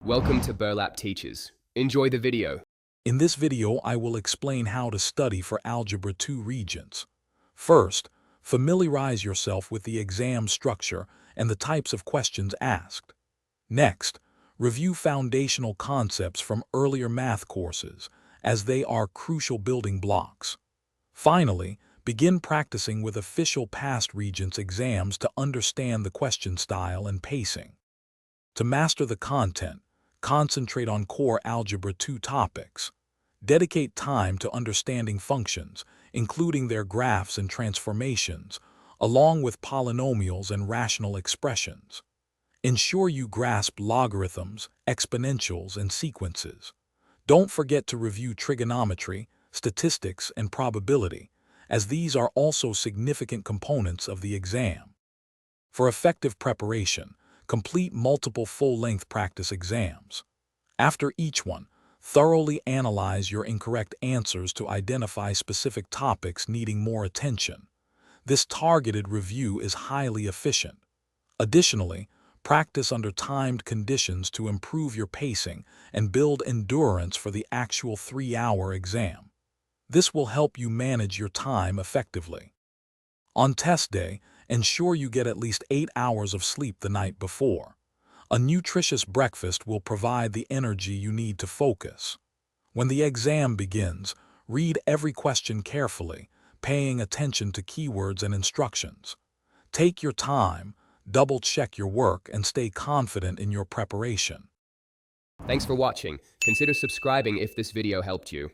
Welcome to Burlap Teachers. Enjoy the video. In this video, I will explain how to study for Algebra 2 Regents. First, familiarize yourself with the exam structure and the types of questions asked. Next, review foundational concepts from earlier math courses, as they are crucial building blocks. Finally, begin practicing with official past Regents exams to understand the question style and pacing. To master the content, concentrate on core Algebra 2 topics. Dedicate time to understanding functions, including their graphs and transformations, along with polynomials and rational expressions. Ensure you grasp logarithms, exponentials, and sequences. Don't forget to review trigonometry, statistics, and probability, as these are also significant components of the exam. For effective preparation, complete multiple full-length practice exams. After each one, thoroughly analyze your incorrect answers to identify specific topics needing more attention. This targeted review is highly efficient. Additionally, practice under timed conditions to improve your pacing and build endurance for the actual 3-hour exam. This will help you manage your time effectively. On test day, ensure you get at least 8 hours of sleep the night before. A nutritious breakfast will provide the energy you need to focus. When the exam begins, read every question carefully, paying attention to keywords and instructions. Take your time, double-check your work, and stay confident in your preparation. Thanks for watching. Consider subscribing if this video helped you.